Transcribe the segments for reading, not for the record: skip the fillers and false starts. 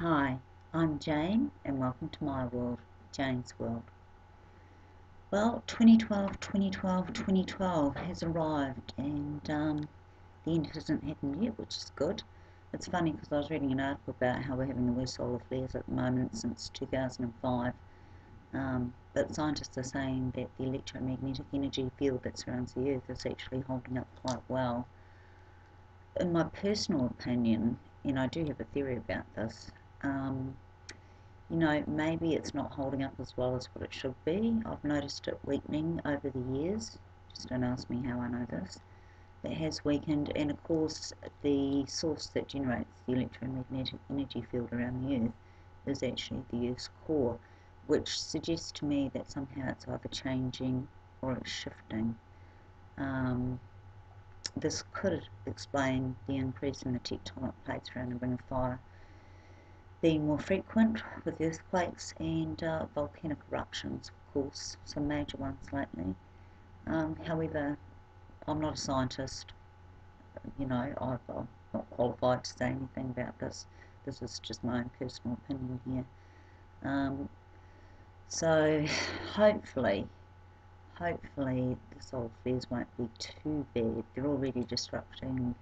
Hi, I'm Jane and welcome to my world, Jane's World. Well, 2012 has arrived and the end hasn't happened yet, which is good. It's funny because I was reading an article about how we're having the worst solar flares at the moment since 2005. But scientists are saying that the electromagnetic energy field that surrounds the Earth is actually holding up quite well. In my personal opinion, and I do have a theory about this, maybe it's not holding up as well as what it should be. I've noticed it weakening over the years. Just don't ask me how I know this. It has weakened, and of course the source that generates the electromagnetic energy field around the Earth is actually the Earth's core, which suggests to me that somehow it's either changing or it's shifting. This could explain the increase in the tectonic plates around the Ring of Fire being more frequent with earthquakes and volcanic eruptions, of course, some major ones lately. However, I'm not a scientist, I'm not qualified to say anything about this. This is just my own personal opinion here. So hopefully the solar flares won't be too bad. They're already disrupting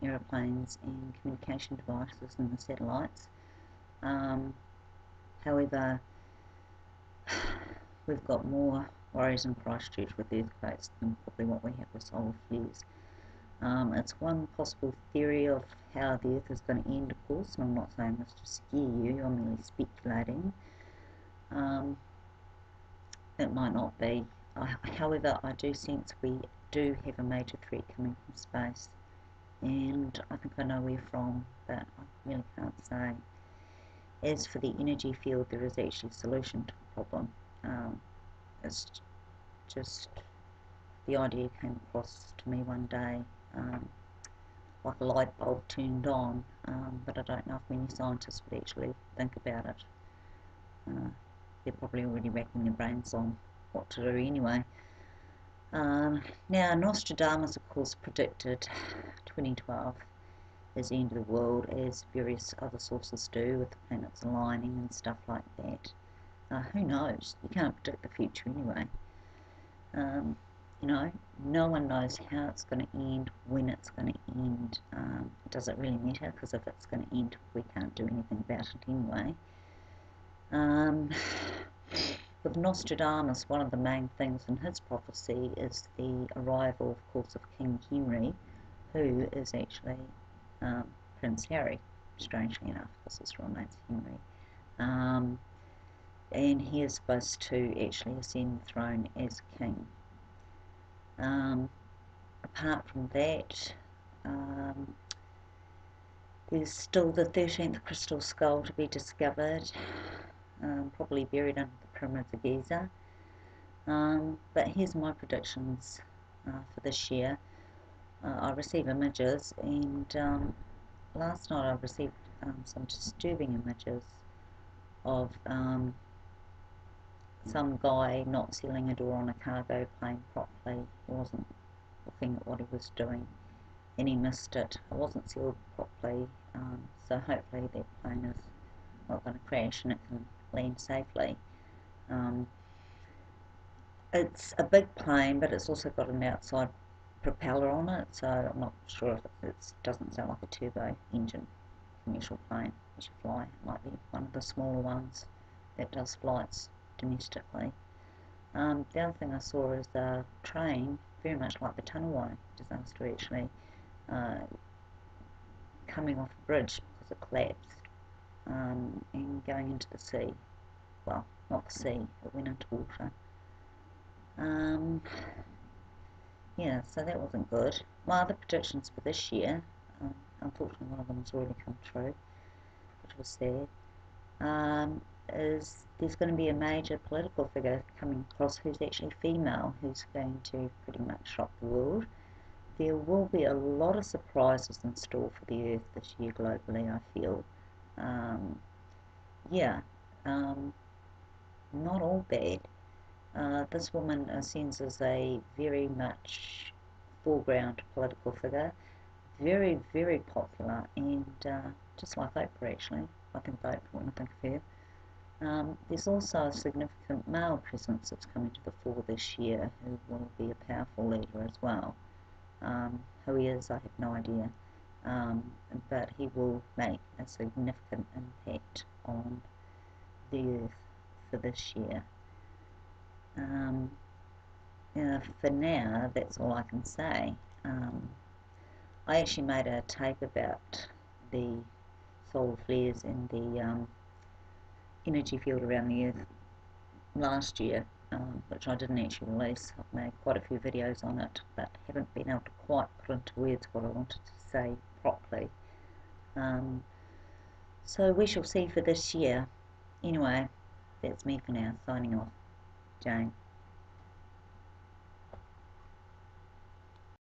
aeroplanes and communication devices and the satellites. However, we've got more worries in Christchurch with earthquakes than probably what we have with solar flares. It's one possible theory of how the Earth is going to end, of course, and I'm not saying this to scare you, I'm merely speculating. It might not be. However, I do sense we do have a major threat coming from space, and I think I know where from, but I really can't say. As for the energy field, there is actually a solution to the problem. It's just the idea came across to me one day, like a light bulb turned on, but I don't know if many scientists would actually think about it. They're probably already racking their brains on what to do anyway. Now, Nostradamus, of course, predicted 2012 as the end of the world, as various other sources do, with the planets aligning and stuff like that. Who knows? You can't predict the future anyway. No one knows how it's going to end, when it's going to end. Does it really matter? Because if it's going to end, we can't do anything about it anyway. With Nostradamus, one of the main things in his prophecy is the arrival, of course, of King Henry, who is actually Prince Harry, strangely enough, because his real name's Henry. And he is supposed to actually ascend the throne as king. Apart from that, there's still the 13th crystal skull to be discovered, probably buried under the pyramids of Giza. But here's my predictions for this year. I receive images, and last night I received some disturbing images of some guy not sealing a door on a cargo plane properly. He wasn't looking at what he was doing, and he missed it. It wasn't sealed properly, so hopefully that plane is not going to crash and it can land safely. It's a big plane, but it's also got an outside propeller on it, so I'm not sure if it doesn't sound like a turbo engine commercial plane as you fly. It might be one of the smaller ones that does flights domestically. The other thing I saw is a train, very much like the Tanawai disaster actually, coming off a bridge because it collapsed, and going into the sea. Well, not the sea, it went into water. Yeah, so that wasn't good. My other predictions for this year, unfortunately one of them has already come true, which was sad, is there's going to be a major political figure coming across who's actually female, who's going to pretty much shock the world. There will be a lot of surprises in store for the Earth this year globally, I feel. Not all bad. This woman ascends as a very much foreground political figure, very, very popular, and just like Oprah actually. I think of Oprah when I think of her. There's also a significant male presence that's coming to the fore this year who will be a powerful leader as well. Who he is, I have no idea, but he will make a significant impact on the earth for this year. For now, that's all I can say. I actually made a tape about the solar flares and the energy field around the earth last year, which I didn't actually release. I've made quite a few videos on it, but haven't been able to quite put into words what I wanted to say properly. So we shall see for this year. Anyway, that's me for now, signing off. Jane.